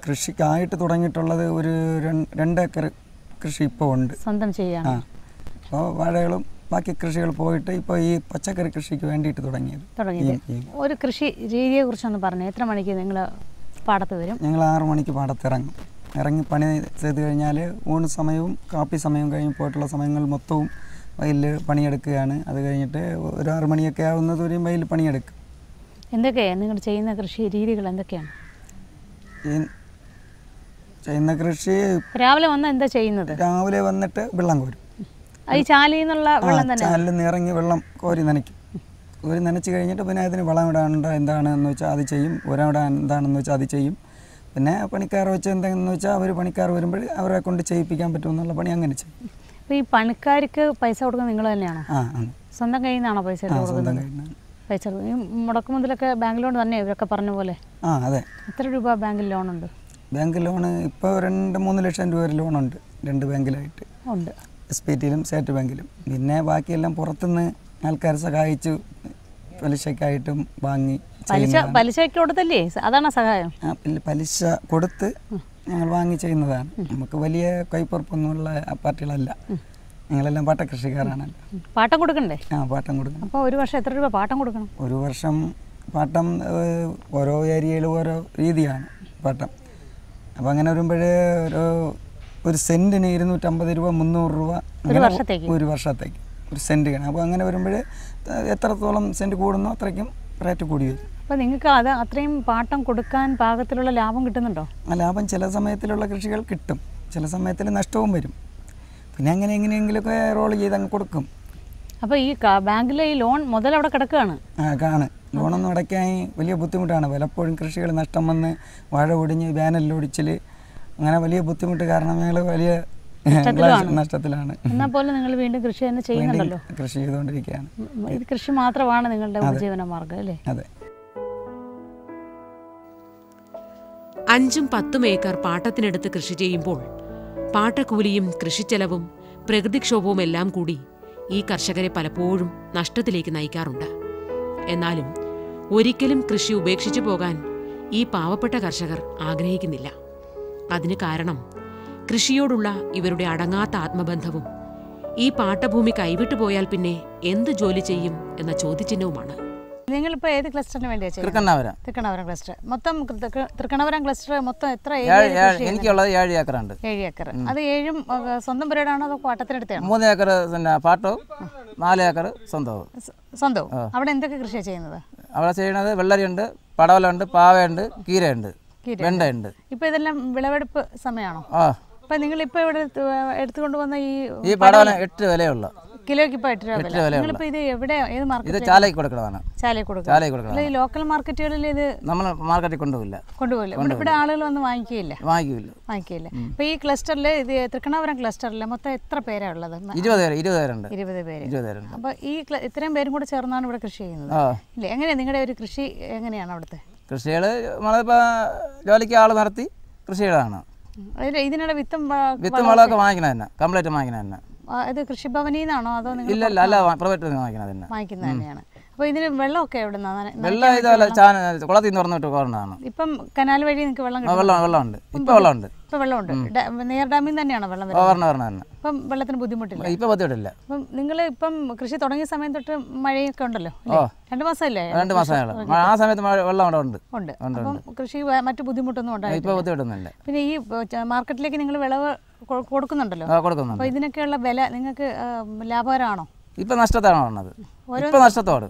കൃഷിക്കായിട്ട് തുടങ്ങിയിട്ടുള്ളത് ഒരു 2 ഏക്കർ കൃഷി ഇപ്പോൾ ഉണ്ട്. സ്വന്തം ചെയ്യാൻ. അപ്പോൾ വാഴകളും ബാക്കി കൃഷികൾ പോയിട്ട് ഇപ്പോൾ ഈ പച്ചക്കറി കൃഷിക്ക് വേണ്ടിയിട്ട് തുടങ്ങിയത്. ഒരു കൃഷി രീതിയെ കുറിച്ചൊന്ന് പറഞ്ഞു. എത്ര മണിക്ക് നിങ്ങൾ പാടത്ത് വരും? ഞങ്ങൾ 6 മണിക്ക് പാടത്ത് ഇറങ്ങി പണി ചെയ്ത് കഴിഞ്ഞാൽ ഊണ് സമയവും കാപ്പി സമയവും കഴിഞ്ഞ് പോയിട്ടുള്ള സമയങ്ങൾ മൊത്തവും വയലിൽ പണിയെടുക്കുകയാണ്. അത് കഴിഞ്ഞിട്ട് ഒരു 6 മണിയൊക്കെ ആവുന്നതുവരെയും വയലിൽ പണിയെടുക്കും. എന്തൊക്കെയാണ് നിങ്ങൾ ചെയ്യുന്ന കൃഷി രീതികൾ? എന്തൊക്കെയാണ് ചെയ്യുന്ന കൃഷി? രാവിലെ വന്നാൽ എന്താ ചെയ്യുന്നത്? രാവിലെ വന്നിട്ട് വെള്ളം കോരും. ഈ ചാലിൽ നിന്നുള്ള വെള്ളം തന്നെ? ചാലിൽ നിന്ന് ഇറങ്ങി വെള്ളം കോരി നനയ്ക്കും. കോരി നനച്ച് കഴിഞ്ഞിട്ട് പിന്നെ അതിന് വളമിടാനുണ്ട് എന്താണെന്ന് വെച്ചാൽ അത് ചെയ്യും. ഉരമിടാൻ എന്താണെന്ന് വെച്ചാൽ അത് ചെയ്യും. പിന്നെ പണിക്കാർ വെച്ച് എന്തെന്ന് വെച്ചാൽ അവർ പണിക്കാർ വരുമ്പോൾ അവരെ കൊണ്ട് ചെയ്യിപ്പിക്കാൻ പറ്റുമെന്നുള്ള പണി അങ്ങനെ ചെയ്യും. അപ്പോൾ ഈ പണിക്കാർക്ക് പൈസ കൊടുക്കുന്നത് നിങ്ങൾ തന്നെയാണോ? സ്വന്തം കയ്യിൽ നിന്നാണോ പൈസ കൊടുക്കുന്നത്? പൈസ ഈ മുടക്ക് മുതലൊക്കെ ബാങ്ക് ലോൺ തന്നെ ഇവരൊക്കെ പറഞ്ഞ പോലെ? അതെ. എത്ര രൂപ ബാങ്കിൽ ലോണുണ്ട്? ബാങ്ക് ലോണ് ഇപ്പോൾ 2-3 ലക്ഷം രൂപ വരെ ലോണുണ്ട് 2 ബാങ്കിലായിട്ട് ഉണ്ട്. SPTയിലും സ്റ്റേറ്റ് ബാങ്കിലും. പിന്നെ ബാക്കിയെല്ലാം പുറത്തുനിന്ന് ആൾക്കാർ സഹായിച്ചു പലിശക്കായിട്ടും വാങ്ങി. പലിശയ്ക്ക് കൊടുത്തല്ലേ? അതാണ് സഹായം. പലിശ കൊടുത്ത് ഞങ്ങൾ വാങ്ങി ചെയ്യുന്നതാണ്. നമുക്ക് വലിയ കൈപ്പുറപ്പൊന്നുമുള്ള പാർട്ടികളല്ല. ഞങ്ങളെല്ലാം പാട്ടകൃഷിക്കാരാണല്ലോ. പാട്ടം കൊടുക്കണ്ടേ? പാട്ടം കൊടുക്കണം. അപ്പോൾ ഒരു വർഷം എത്ര രൂപ പാട്ടം കൊടുക്കണം? ഒരു വർഷം പാട്ടം ഓരോ ഏരിയയിലും ഓരോ രീതിയാണ് പാട്ടം. അപ്പോൾ അങ്ങനെ വരുമ്പോഴേ ഒരു സെൻറ്റിന് 250 രൂപ 300 രൂപ ഒരു വർഷത്തേക്ക് ഒരു സെൻറ്റ് കാണും. അപ്പോൾ അങ്ങനെ വരുമ്പോൾ എത്രത്തോളം സെൻറ്റ് കൂടുന്നോ അത്രയ്ക്കും റേറ്റ് കൂടി വരും. അപ്പോൾ നിങ്ങൾക്ക് അത് അത്രയും പാട്ടം കൊടുക്കാൻ പാകത്തിലുള്ള ലാഭം കിട്ടുന്നുണ്ടോ? ലാഭം ചില സമയത്തിലുള്ള കൃഷികൾ കിട്ടും, ചില സമയത്തിൽ നഷ്ടവും വരും. പിന്നെ അങ്ങനെ എങ്ങനെയെങ്കിലുമൊക്കെ റോൾ ചെയ്ത് അങ്ങ് കൊടുക്കും. അപ്പോൾ ഈ ബാങ്കിലെ ഈ ലോൺ മുതൽ അവിടെ കിടക്കുകയാണ്? ലോണൊന്നും അടയ്ക്കാൻ വലിയ ബുദ്ധിമുട്ടാണ്. പലപ്പോഴും കൃഷികൾ നഷ്ടം വന്ന് വാഴ ഒടിഞ്ഞ് വേനലിലൊടിച്ചിൽ അങ്ങനെ വലിയ ബുദ്ധിമുട്ട് കാരണം ഞങ്ങൾ വലിയ നഷ്ടത്തിലാണ്. എന്നാൽ പോലും നിങ്ങൾ വീണ്ടും കൃഷി തന്നെ ചെയ്യുന്നുണ്ടല്ലോ? കൃഷി ചെയ്തുകൊണ്ടിരിക്കുകയാണ്. ഇത് കൃഷി മാത്രമാണ് നിങ്ങളുടെ ഉപജീവന മാർഗ്ഗം അല്ലേ? അതെ. 5-10 ഏക്കർ പാട്ടത്തിനെടുത്ത് കൃഷി ചെയ്യുമ്പോൾ പാട്ടക്കൂലിയും കൃഷിച്ചെലവും പ്രകൃതിക്ഷോഭവും എല്ലാം കൂടി ഈ കർഷകരെ പലപ്പോഴും നഷ്ടത്തിലേക്ക് നയിക്കാറുണ്ട്. എന്നാലും ഒരിക്കലും കൃഷി ഉപേക്ഷിച്ചു പോകാൻ ഈ പാവപ്പെട്ട കർഷകർ ആഗ്രഹിക്കുന്നില്ല. അതിന് കാരണം കൃഷിയോടുള്ള ഇവരുടെ അടങ്ങാത്ത ആത്മബന്ധവും ഈ പാട്ടഭൂമി കൈവിട്ടു പോയാൽ പിന്നെ എന്ത് ജോലി ചെയ്യും എന്ന ചോദ്യചിഹ്നവുമാണ്. നിങ്ങളിപ്പോൾ ഏത് ക്ലസ്റ്ററിന് വേണ്ടിയാണ്? തൃക്കണ്ണപുരം ക്ലസ്റ്റർ. മൊത്തം തൃക്കണ്ണപുരം ക്ലസ്റ്റർ മൊത്തം എത്ര? എനിക്കുള്ളത് 7 ഏക്കറുണ്ട്. 7 ഏക്കർ. അത് 7ഉം സ്വന്തം പുരയിടാണോ അതോ പാട്ടത്തിനെടുത്താണോ? 3 ഏക്കർ പാട്ടവും 4 ഏക്കർ സ്വന്തവും. അവിടെ എന്തൊക്കെ കൃഷിയാണ് ചെയ്യുന്നത്? അവിടെ ചെയ്യുന്നത് വെള്ളരിയുണ്ട്, പടവലുണ്ട്, പാവയുണ്ട്, കീരയുണ്ട്, വെണ്ടയുണ്ട്. ഇപ്പോൾ ഇതെല്ലാം വിളവെടുപ്പ് സമയമാണോ? അപ്പോൾ നിങ്ങളിപ്പോൾ ഇവിടെ എടുത്തുകൊണ്ട് വന്ന ഈ പടവലം 8 വിലയുള്ള കിലോയ്ക്ക് ഇപ്പോൾ 8 രൂപ. നിങ്ങളിപ്പോൾ ഇത് എവിടെ ഏത് മാർക്കറ്റ്? ഇത് ചാലയ്ക്ക് കൊടുക്കണതാണ്. ചാലയ്ക്ക് കൊടുക്കണം. ഈ ലോക്കൽ മാർക്കറ്റുകളിൽ ഇത് നമ്മൾ മാർക്കറ്റിൽ കൊണ്ടുപോകില്ല. ഇവിടെ ആളുകൾ വന്ന് വാങ്ങിക്കില്ല. അപ്പോൾ ഈ ക്ലസ്റ്ററിൽ ഇത് തൃക്കണ്ണപുരം ക്ലസ്റ്ററിൽ മൊത്തം എത്ര പേരാണ് ഉള്ളത്? 20 പേര്. അപ്പോൾ ഈ ഇത്രയും പേരും കൂടെ ചേർന്നാണ് ഇവിടെ കൃഷി ചെയ്യുന്നത് ഇല്ലേ? എങ്ങനെയാണ് നിങ്ങളുടെ ഒരു കൃഷി എങ്ങനെയാണ് അവിടുത്തെ കൃഷികൾ? നമ്മളിപ്പോൾ ജോലിക്ക് ആൾ നിർത്തി കൃഷികളാണ്. ഇതിനുള്ള വിത്തും വളമൊക്കെ വാങ്ങിക്കണ തന്നെ, കംപ്ലീറ്റ് വാങ്ങിക്കണ തന്നെ. ഇത് കൃഷിഭവനിൽ നിന്നാണോ അതോ? ഇല്ല, പ്രൈവറ്റ് വാങ്ങിക്കുന്നത് തന്നെയാണ്. അപ്പോൾ ഇതിന് വെള്ളമൊക്കെ എവിടെ നിന്നാണ്? വെള്ളം ഇതല്ല കുളത്തിൽ നിന്ന് തുറന്നിട്ട് കോരണമാണ്. ഇപ്പം കനാൽ വഴി നിങ്ങൾക്ക് വെള്ളം കിട്ടും? വെള്ളമുണ്ട്, ഇപ്പോൾ വെള്ളമുണ്ട്. ഇപ്പോൾ വെള്ളമുണ്ട്. നെയ്യാർ ഡാമിൽ നിന്ന് തന്നെയാണോ വെള്ളം വരണം? ഇപ്പം വെള്ളത്തിന് ബുദ്ധിമുട്ടില്ല? ഇപ്പോൾ ബുദ്ധിമുട്ടില്ല. അപ്പം നിങ്ങൾ ഇപ്പം കൃഷി തുടങ്ങിയ സമയം തൊട്ട് മഴയൊക്കെ ഉണ്ടല്ലോ, 2 മാസമല്ലേ? 2 മാസമായുള്ളൂ. ആ സമയത്ത് വെള്ളം അവിടെ ഉണ്ട്. അപ്പം കൃഷി മറ്റു ബുദ്ധിമുട്ടൊന്നും ഉണ്ടായില്ല? ഇപ്പോൾ ബുദ്ധിമുട്ടൊന്നുമില്ല. പിന്നെ ഈ മാർക്കറ്റിലേക്ക് നിങ്ങൾ വിളവ് കൊടുക്കുന്നുണ്ടല്ലോ, കൊടുക്കുന്നുണ്ട്. അപ്പോൾ ഇതിനൊക്കെയുള്ള വില നിങ്ങൾക്ക് ലാഭകരമാണോ? ഇപ്പം നഷ്ടത്താണ് ഓടുന്നത്. ഇപ്പം നഷ്ടത്തോട്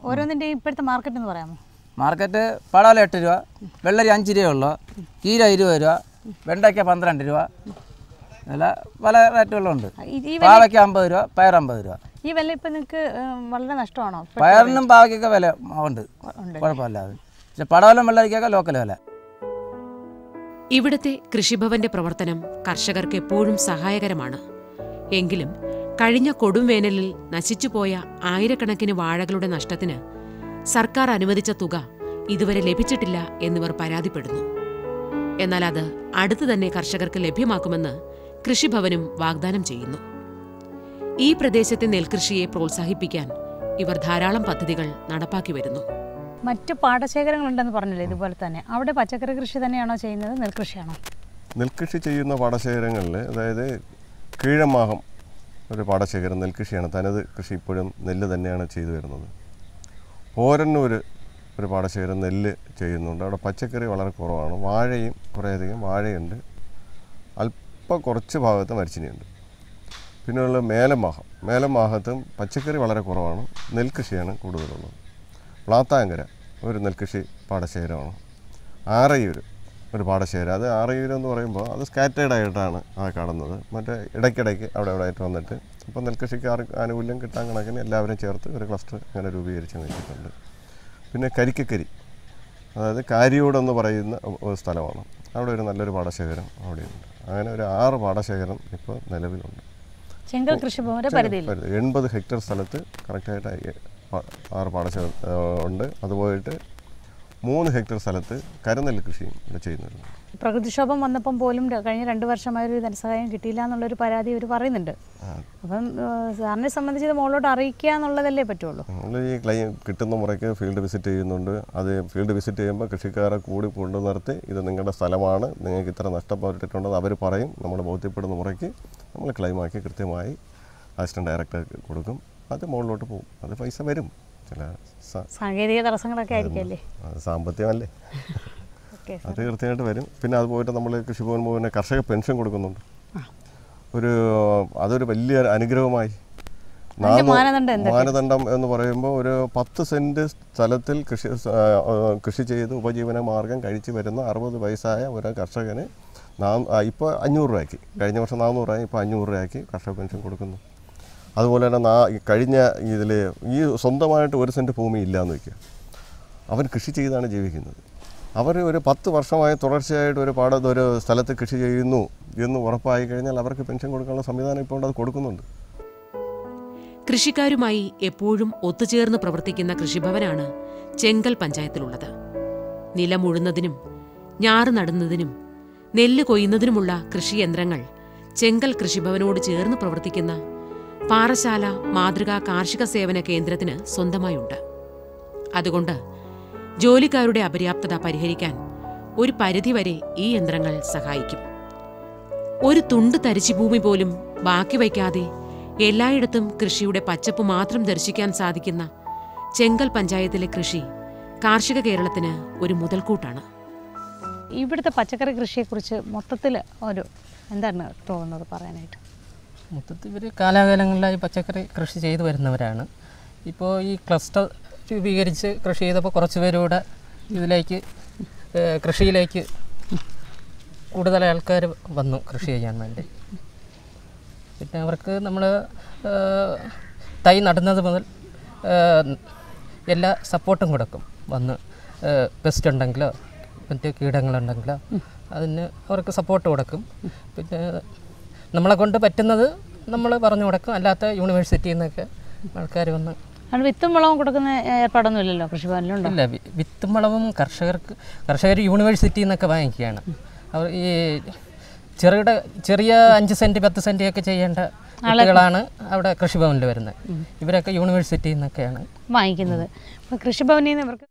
ഓരോന്നിൻ്റെയും ഇപ്പോഴത്തെ മാർക്കറ്റ് എന്ന് പറയാമോ? മാർക്കറ്റ് പടവല 8 രൂപ, വെള്ളരി 5 രൂപയുള്ളൂ, ചീര 20 രൂപ, വെണ്ടയ്ക്ക 12 രൂപ, ഇതെല്ലാം പല റേറ്റുകളുണ്ട്. പാവയ്ക്ക് 50 രൂപ, പയർ 50 രൂപ. ഈ വില ഇപ്പം നിങ്ങൾക്ക് വളരെ നഷ്ടമാണോ? പയറിനും പാവയ്ക്കൊക്കെ വില ഉണ്ട്, കുഴപ്പമില്ലാതെ. പക്ഷെ പടവലം വെള്ളരിക്കൊക്കെ ലോക്കൽ വില. ഇവിടുത്തെ കൃഷിഭവന്റെ പ്രവർത്തനം കർഷകർക്ക് എപ്പോഴും സഹായകരമാണ്. എങ്കിലും കഴിഞ്ഞ കൊടുംവേനലിൽ നശിച്ചുപോയ ആയിരക്കണക്കിന് വാഴകളുടെ നഷ്ടത്തിന് സർക്കാർ അനുവദിച്ച തുക ഇതുവരെ ലഭിച്ചിട്ടില്ല എന്നിവർ പരാതിപ്പെടുന്നു. എന്നാൽ അത് അടുത്തു തന്നെ കർഷകർക്ക് ലഭ്യമാക്കുമെന്ന് കൃഷിഭവനും വാഗ്ദാനം ചെയ്യുന്നു. ഈ പ്രദേശത്തെ നെൽകൃഷിയെ പ്രോത്സാഹിപ്പിക്കാൻ ഇവർ ധാരാളം പദ്ധതികൾ നടപ്പാക്കി വരുന്നു. മറ്റു പാടശേഖരങ്ങളുണ്ടെന്ന് പറഞ്ഞില്ലേ, ഇതുപോലെ തന്നെ അവിടെ പച്ചക്കറി കൃഷി തന്നെയാണോ ചെയ്യുന്നത്, നെൽകൃഷിയാണോ? നെൽകൃഷി ചെയ്യുന്ന പാടശേഖരങ്ങളിൽ, അതായത് കീഴമാഹം ഒരു പാടശേഖരം നെൽകൃഷിയാണ്. തനത് കൃഷി ഇപ്പോഴും നെല്ല് തന്നെയാണ് ചെയ്തു വരുന്നത്. ഓരന്നൂർ ഒരു പാടശേഖരം നെല്ല് ചെയ്യുന്നുണ്ട്. അവിടെ പച്ചക്കറി വളരെ കുറവാണ്. വാഴയും കുറേയധികം വാഴയുണ്ട്. അല്പം കുറച്ച് ഭാഗത്ത് മരിച്ചിനിയുണ്ട്. പിന്നെയുള്ള മേലമാഹത്തും പച്ചക്കറി വളരെ കുറവാണ്, നെൽകൃഷിയാണ് കൂടുതലുള്ളത്. പ്ലാത്താങ്കര ഒരു നെൽകൃഷി പാടശേഖരമാണ്. ആറയൂർ ഒരു പാടശേഖരം. അത് ആറയൂർ എന്ന് പറയുമ്പോൾ അത് സ്കാറ്റേഡായിട്ടാണ് ആ കാണുന്നത്. മറ്റേ ഇടയ്ക്കിടയ്ക്ക് അവിടെ ആയിട്ട് വന്നിട്ട് ഇപ്പോൾ നെൽകൃഷിക്ക് ആനുകൂല്യം കിട്ടാൻ കണക്കിന് എല്ലാവരും ചേർത്ത് ഒരു ക്ലസ്റ്റർ അങ്ങനെ രൂപീകരിച്ച് വെച്ചിട്ടുണ്ട്. പിന്നെ കരിക്കക്കരി, അതായത് കാരിയോടെന്ന് പറയുന്ന ഒരു സ്ഥലമാണ്. അവിടെ ഒരു നല്ലൊരു പാടശേഖരം അവിടെയുണ്ട്. അങ്ങനെ ഒരു 6 പാടശേഖരം ഇപ്പോൾ നിലവിലുണ്ട്. ചെങ്കൽ കൃഷിഭവന്റെ പരിധിയിൽ 80 ഹെക്ടർ സ്ഥലത്ത് കറക്റ്റായിട്ട് 6 പാടശേഖരം ഉണ്ട്. അതുപോയിട്ട് 3 ഹെക്ടർ സ്ഥലത്ത് കരനെല്ല് കൃഷിയും ഇവിടെ ചെയ്യുന്നുണ്ട്. പ്രകൃതിക്ഷോഭം വന്നപ്പം പോലും കഴിഞ്ഞ 2 വർഷമായൊരു ധനസഹായം കിട്ടിയില്ല എന്നുള്ളൊരു പരാതി അവർ പറയുന്നുണ്ട്. അപ്പം സാറിനെ സംബന്ധിച്ച് ഇത് മുകളിലോട്ട് അറിയിക്കുക എന്നുള്ളതല്ലേ പറ്റുള്ളൂ. നമ്മൾ ഈ ക്ലെയിം കിട്ടുന്ന മുറയ്ക്ക് ഫീൽഡ് വിസിറ്റ് ചെയ്യുന്നുണ്ട്. അത് ഫീൽഡ് വിസിറ്റ് ചെയ്യുമ്പോൾ കൃഷിക്കാരെ കൂടി കൊണ്ടു നിർത്തി ഇത് നിങ്ങളുടെ സ്ഥലമാണ്, നിങ്ങൾക്ക് ഇത്ര നഷ്ടപ്പെട്ടിട്ടുണ്ടെന്ന് അവർ പറയും. നമ്മൾ ബോധ്യപ്പെടുന്ന മുറയ്ക്ക് നമ്മൾ ക്ലെയിമാക്കി കൃത്യമായി അസിസ്റ്റൻറ്റ് ഡയറക്ടർക്ക് കൊടുക്കും. അത് മുകളിലോട്ട് പോകും. അത് പൈസ വരും. ചില സാങ്കേതിക തടസ്സങ്ങളൊക്കെ ആയിരിക്കല്ലേ, അത് സാമ്പത്തികമല്ലേ, അത് കൃത്യമായിട്ട് വരും. പിന്നെ അതുപോയിട്ട് നമ്മൾ കൃഷിഭവൻ മുഖേന കർഷക പെൻഷൻ കൊടുക്കുന്നുണ്ട്. അതൊരു വലിയ അനുഗ്രഹമായി. മാനദണ്ഡം എന്ന് പറയുമ്പോൾ ഒരു 10 സെൻറ്റ് സ്ഥലത്തിൽ കൃഷി ചെയ്ത് ഉപജീവന മാർഗം കഴിച്ചു വരുന്ന 60 വയസ്സായ ഒരു കർഷകന് ഇപ്പോൾ 500 രൂപയാക്കി. കഴിഞ്ഞ വർഷം 400 ആയി, ഇപ്പോൾ 500 രൂപയാക്കി കർഷക പെൻഷൻ കൊടുക്കുന്നു. അതുപോലെ തന്നെ കഴിഞ്ഞ ഇതിൽ ഈ സ്വന്തമായിട്ട് 1 സെൻറ്റ് ഭൂമി ഇല്ലയെന്ന് വയ്ക്കുക, അവൻ കൃഷി ചെയ്താണ് ജീവിക്കുന്നത്. അവർ ഒരു 10 വർഷമായി തുടർച്ചയായിട്ട് ഒരു സ്ഥലത്ത് കൃഷി ചെയ്യുന്നു എന്ന് ഉറപ്പായി കഴിഞ്ഞാൽ അവർക്ക് പെൻഷൻ കൊടുക്കാനുള്ള സംവിധാനം ഇപ്പോൾ അത് കൊടുക്കുന്നുണ്ട്. കൃഷിക്കാരുമായി എപ്പോഴും ഒത്തുചേർന്ന് പ്രവർത്തിക്കുന്ന കൃഷിഭവനാണ് ചെങ്കൽ പഞ്ചായത്തിലുള്ളത്. നിലമുഴുന്നതിനും ഞാറ് നടുന്നതിനും നെല്ല് കൊയ്യുന്നതിനുമുള്ള കൃഷിയന്ത്രങ്ങൾ ചെങ്കൽ കൃഷിഭവനോട് ചേർന്ന് പ്രവർത്തിക്കുന്ന പാറശാല മാതൃകാ കാർഷിക സേവന കേന്ദ്രത്തിന് സ്വന്തമായുണ്ട്. അതുകൊണ്ട് ജോലിക്കാരുടെ അപര്യാപ്തത പരിഹരിക്കാൻ ഒരു പരിധിവരെ ഈ യന്ത്രങ്ങൾ സഹായിക്കും. ഒരു തുണ്ട് തരിശുഭൂമി പോലും ബാക്കി വയ്ക്കാതെ എല്ലായിടത്തും കൃഷിയുടെ പച്ചപ്പ് മാത്രം ദർശിക്കാൻ സാധിക്കുന്ന ചെങ്കൽ പഞ്ചായത്തിലെ കൃഷി കാർഷിക കേരളത്തിന് ഒരു മുതൽക്കൂട്ടാണ്. ഇവിടുത്തെ പച്ചക്കറി കൃഷിയെക്കുറിച്ച് മൊത്തത്തിൽ എന്താണ് തോന്നുന്നത് പറയാനായിട്ട്? മൊത്തത്തിൽ ഇവർ കാലാകാലങ്ങളിലായി പച്ചക്കറി കൃഷി ചെയ്തു വരുന്നവരാണ്. ഇപ്പോൾ ഈ ക്ലസ്റ്റർ രൂപീകരിച്ച് കൃഷി ചെയ്തപ്പോൾ കുറച്ച് പേരൂടെ കൃഷിയിലേക്ക് കൂടുതൽ ആൾക്കാർ വന്നു കൃഷി ചെയ്യാൻ വേണ്ടി. പിന്നെ അവർക്ക് നമ്മൾ തൈ നടുന്നത് മുതൽ എല്ലാ സപ്പോർട്ടും കൊടുക്കും. വന്ന് പെസ്റ്റ് ഉണ്ടെങ്കിലോ മറ്റ് കീടങ്ങളുണ്ടെങ്കിലോ അതിന് അവർക്ക് സപ്പോർട്ട് കൊടുക്കും. പിന്നെ നമ്മളെ കൊണ്ട് പറ്റുന്നത് നമ്മൾ പറഞ്ഞു കൊടുക്കും. അല്ലാത്ത യൂണിവേഴ്സിറ്റിയിൽ നിന്നൊക്കെ ആൾക്കാർ വന്ന് വിത്തും വളവും കൊടുക്കുന്ന ഏർപ്പാടൊന്നും ഇല്ലല്ലോ കൃഷിഭവനിലുണ്ടോ? ഇല്ല, വിത്തും വളവും കർഷകർ യൂണിവേഴ്സിറ്റിയിൽ നിന്നൊക്കെ വാങ്ങിക്കുകയാണ്. അവർ ഈ ചെറിയ 5 സെൻറ്റ് 10 സെൻറ്റ് ഒക്കെ ചെയ്യേണ്ട ആളുകളാണ് അവിടെ കൃഷിഭവനിൽ വരുന്നത്. ഇവരൊക്കെ യൂണിവേഴ്സിറ്റിയിൽ നിന്നൊക്കെയാണ് വാങ്ങിക്കുന്നത്. അപ്പോൾ കൃഷിഭവനിൽ നിന്ന് ഇവർക്ക്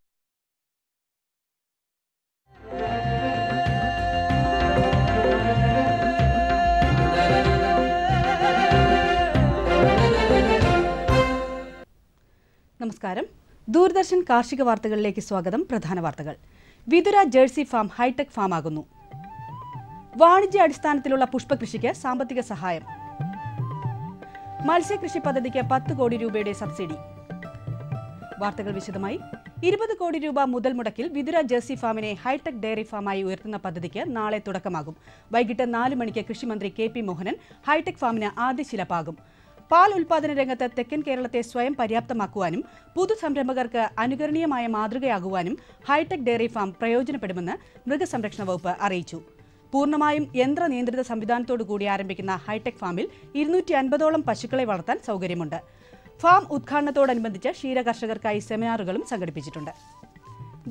നമസ്കാരം. ദൂരദർശൻ കാർഷിക വാർത്തകളിലേക്ക് സ്വാഗതം. പ്രധാന വാർത്തകൾ. Vithura jersey farm hi tech farm ആകുന്നു. വാണിജ്യാടിസ്ഥാനത്തിലുള്ള പുഷ്പകൃഷിക്ക് സാമ്പത്തിക സഹായം. മത്സ്യകൃഷി പദ്ധതിക്ക് 10 കോടി രൂപയുടെ സബ്സിഡി. വാർത്തകൾ വിശദമായി. 20 കോടി രൂപ മുതൽ മുടക്കിൽ വിതുര ജേഴ്സി ഫാമിനെ ഹൈടെക് ഡയറി ഫാമായി ഉയർത്തുന്ന പദ്ധതിക്ക് നാളെ തുടക്കമാകും. വൈകിട്ട് 4 മണിക്ക് കൃഷിമന്ത്രി KP മോഹനൻ ഹൈടെക് ഫാമിന് ആദ്യശില പാകും. പാൽ ഉൽപാദന രംഗത്ത് തെക്കൻ കേരളത്തെ സ്വയം പര്യാപ്തമാക്കുവാനും പുതു സംരംഭകർക്ക് അനുകരണീയമായ മാതൃകയാകുവാനും ഹൈടെക് ഡയറി ഫാം പ്രയോജനപ്പെടുമെന്ന് മൃഗസംരക്ഷണ വകുപ്പ് അറിയിച്ചു. പൂർണ്ണമായും യന്ത്രനിയന്ത്രിത സംവിധാനത്തോടുകൂടി ആരംഭിക്കുന്ന ഹൈടെക് ഫാമിൽ 250ഓളം പശുക്കളെ വളർത്താൻ സൗകര്യമുണ്ട്. ഫാം ഉദ്ഘാടനത്തോടനുബന്ധിച്ച് ക്ഷീരകർഷകർക്കായി സെമിനാറുകളും സംഘടിപ്പിച്ചിട്ടുണ്ട്.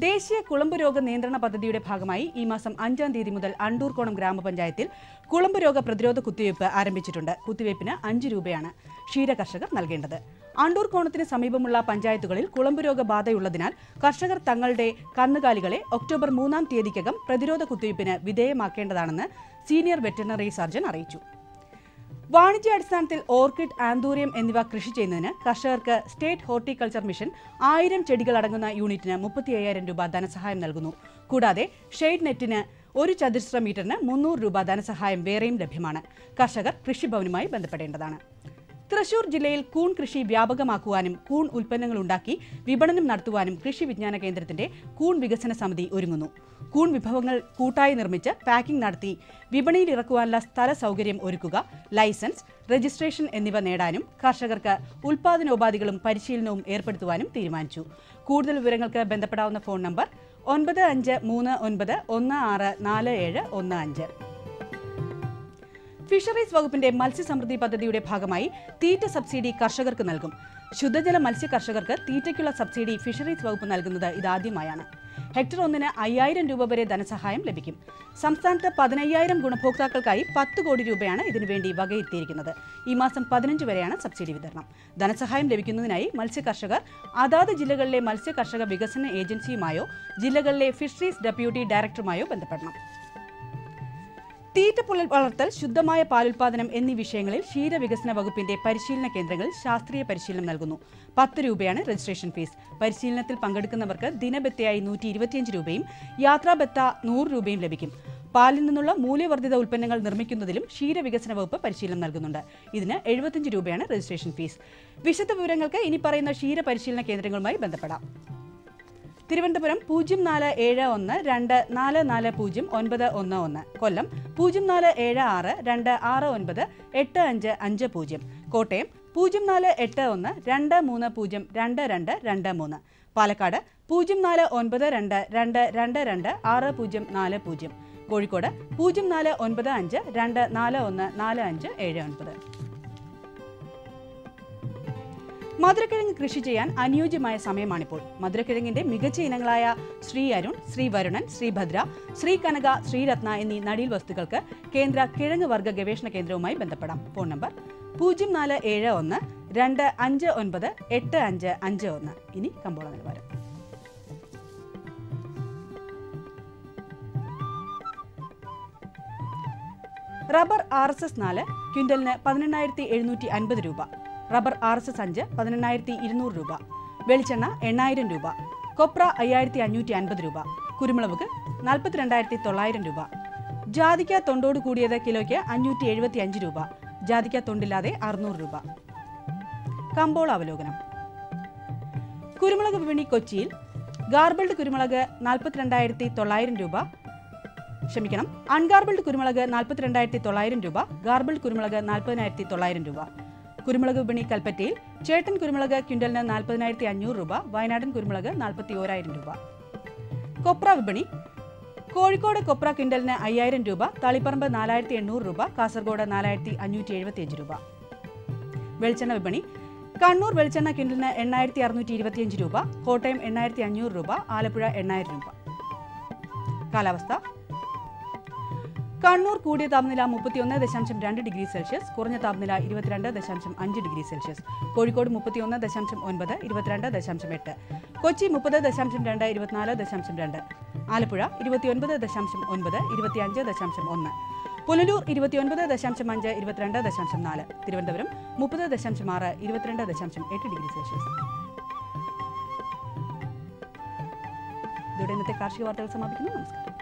ദേശീയ കുളമ്പ് രോഗ നിയന്ത്രണ പദ്ധതിയുടെ ഭാഗമായി ഈ മാസം 5-ാം തീയതി മുതൽ അണ്ടൂർക്കോണം ഗ്രാമപഞ്ചായത്തിൽ കുളമ്പ് രോഗ പ്രതിരോധ കുത്തിവയ്പ് ആരംഭിച്ചിട്ടുണ്ട്. കുത്തിവയ്പ്പിന് 5 രൂപയാണ് ക്ഷീരകർഷകർ നൽകേണ്ടത്. അണ്ടൂർക്കോണത്തിന് സമീപമുള്ള പഞ്ചായത്തുകളിൽ കുളമ്പ് രോഗ ബാധയുള്ളതിനാൽ കർഷകർ തങ്ങളുടെ കന്നുകാലികളെ ഒക്ടോബർ 3-ാം തീയതിക്കകം പ്രതിരോധ കുത്തിവയ്പ്പിന് വിധേയമാക്കേണ്ടതാണെന്ന് സീനിയർ വെറ്ററിനറി സർജൻ അറിയിച്ചു. വാണിജ്യാടിസ്ഥാനത്തിൽ ഓർക്കിഡ്, ആന്തൂറിയം എന്നിവ കൃഷി ചെയ്യുന്നതിന് കർഷകർക്ക് സ്റ്റേറ്റ് ഹോർട്ടിക്കൾച്ചർ മിഷൻ 1000 ചെടികൾ അടങ്ങുന്ന യൂണിറ്റിന് 35,000 രൂപ ധനസഹായം നൽകുന്നു. കൂടാതെ ഷെയ്ഡ് നെറ്റിന് 1 ചതുരശ്ര മീറ്ററിന് 300 രൂപ ധനസഹായം വേറെയും ലഭ്യമാണ്. കർഷകർ കൃഷിഭവനുമായി ബന്ധപ്പെടേണ്ടതാണ്. തൃശൂർ ജില്ലയിൽ കൂൺ കൃഷി വ്യാപകമാക്കുവാനും കൂൺ ഉൽപ്പന്നങ്ങൾ ഉണ്ടാക്കി വിപണനം നടത്തുവാനും കൃഷി വിജ്ഞാന കേന്ദ്രത്തിന്റെ കൂൺ വികസന സമിതി ഒരുങ്ങുന്നു. കൂൺ വിഭവങ്ങൾ കൂട്ടായി നിർമ്മിച്ച് പാക്കിംഗ് നടത്തി വിപണിയിൽ ഇറക്കുവാനുള്ള സ്ഥല സൗകര്യം ഒരുക്കുക, ലൈസൻസ്, രജിസ്ട്രേഷൻ എന്നിവ നേടാനും കർഷകർക്ക് ഉൽപാദനോപാധികളും പരിശീലനവും ഏർപ്പെടുത്തുവാനും തീരുമാനിച്ചു. കൂടുതൽ വിവരങ്ങൾക്ക് ബന്ധപ്പെടാവുന്ന ഫോൺ നമ്പർ 9539164715. ഫിഷറീസ് വകുപ്പിന്റെ മത്സ്യസമൃദ്ധി പദ്ധതിയുടെ ഭാഗമായി തീറ്റ സബ്സിഡി കർഷകർക്ക് നൽകും. ശുദ്ധജല മത്സ്യ കർഷകർക്ക് തീറ്റയ്ക്കുള്ള സബ്സിഡി ഫിഷറീസ് വകുപ്പ് നൽകുന്നത് ഇതാദ്യമായാണ്. ഹെക്ടർ 1-ന് 5000 രൂപ വരെ ധനസഹായം ലഭിക്കും. സംസ്ഥാനത്ത് 15,000 ഗുണഭോക്താക്കൾക്കായി 10 കോടി രൂപയാണ് ഇതിനുവേണ്ടി വകയിരുത്തിയിരിക്കുന്നത്. ഈ മാസം 15 വരെയാണ് സബ്സിഡി വിതരണം. ധനസഹായം ലഭിക്കുന്നതിനായി മത്സ്യകർഷകർ അതാത് ജില്ലകളിലെ മത്സ്യകർഷക വികസന ഏജൻസിയുമായോ ജില്ലകളിലെ ഫിഷറീസ് ഡെപ്യൂട്ടി ഡയറക്ടറുമായോ ബന്ധപ്പെടണം. തീറ്റപ്പുള്ളൽ വളർത്തൽ, ശുദ്ധമായ പാലുൽപാദനം എന്നീ വിഷയങ്ങളിൽ ക്ഷീരവികസന വകുപ്പിന്റെ പരിശീലന കേന്ദ്രങ്ങൾ ശാസ്ത്രീയ പരിശീലനം നൽകുന്നു. 10 രൂപയാണ് രജിസ്ട്രേഷൻ ഫീസ്. പരിശീലനത്തിൽ പങ്കെടുക്കുന്നവർക്ക് ദിനബത്തയായി 125 രൂപയും യാത്രാബത്ത 100 രൂപയും ലഭിക്കും. പാലിൽ നിന്നുള്ള മൂല്യവർദ്ധിത ഉൽപ്പന്നങ്ങൾ നിർമ്മിക്കുന്നതിലും ക്ഷീരവികസന വകുപ്പ് പരിശീലനം നൽകുന്നുണ്ട്. ഇതിന് 75 രൂപയാണ് രജിസ്ട്രേഷൻ ഫീസ്. വിശദ വിവരങ്ങൾക്ക് ഇനി പറയുന്ന ക്ഷീര പരിശീലന കേന്ദ്രങ്ങളുമായി ബന്ധപ്പെടാം. തിരുവനന്തപുരം 047624400911, കൊല്ലം 047626985550, കോട്ടയം 048123022223, പാലക്കാട് 0492226040, കോഴിക്കോട് 049524144579. മധുരക്കിഴങ്ങ് കൃഷി ചെയ്യാൻ അനുയോജ്യമായ സമയമാണിപ്പോൾ. മധുരക്കിഴങ്ങിന്റെ മികച്ച ഇനങ്ങളായ ശ്രീ അരുൺ, ശ്രീ വരുണൻ, ശ്രീഭദ്ര, ശ്രീ കനക, ശ്രീരത്ന എന്നീ നടീൽ വസ്തുക്കൾക്ക് കേന്ദ്ര കിഴങ്ങ് വർഗ്ഗ ഗവേഷണ കേന്ദ്രവുമായി ബന്ധപ്പെടാം. Phone number 047125985551. ഇനി കമ്പോള നിലവാരം. റബ്ബർ RSS 4 ക്വിൻ്റലിന് 18,750 രൂപ. റബ്ബർ RSS 5 18,200 രൂപ. വെളിച്ചെണ്ണ 8,000 രൂപ. കൊപ്ര 5,550 രൂപ. കുരുമുളക് 42,900 രൂപ. ജാതിക്ക തൊണ്ടോട് കൂടിയത് കിലോയ്ക്ക് 575 രൂപ. ജാതിക്ക തൊണ്ടില്ലാതെ 600 രൂപ. കമ്പോള അവലോകനം. കുരുമുളക് വിപണി കൊച്ചിയിൽ ഗാർബിൾഡ് കുരുമുളക് 42,900 രൂപ. അൺഗാർബിൾഡ് കുരുമുളക് 42,900 രൂപ. ഗാർബിൾഡ് കുരുമുളക് 40,900 രൂപ. കുരുമുളക് വിപണി കൽപ്പറ്റയിൽ ചേട്ടൻ കുരുമുളക് ക്വിൻ്റലിന് 40,500 രൂപ. വയനാടൻ കുരുമുളക് 41,000 രൂപ. കൊപ്ര വിപണി കോഴിക്കോട് കൊപ്ര ക്വിൻ്റലിന് 5,000 രൂപ. തളിപ്പറമ്പ് 4,800 രൂപ. കാസർഗോഡ് 4,575 രൂപ. വെളിച്ചെണ്ണ വിപണി കണ്ണൂർ വെളിച്ചെണ്ണ ക്വിൻ്റലിന് 8,625 രൂപ. കോട്ടയം 8,500 രൂപ. ആലപ്പുഴ 8,000 രൂപ. കാലാവസ്ഥ. കണ്ണൂർ കൂടിയ താപനില 31.2 ഡിഗ്രി സെൽഷ്യസ്, കുറഞ്ഞ താപനില 22.5 degree Celsius. Kozhikode 31.9, 22.8. Kochi 30.2, 24.2. Alappuzha 29.9, 25.1. Punalur 29.5, 22.4. Thiruvananthapuram 30.6, 22.8 degree Celsius. ഇതോടെ ഇന്നത്തെ കാർഷിക വാർത്തകൾ സമാപിക്കുന്നു. നമസ്കാരം.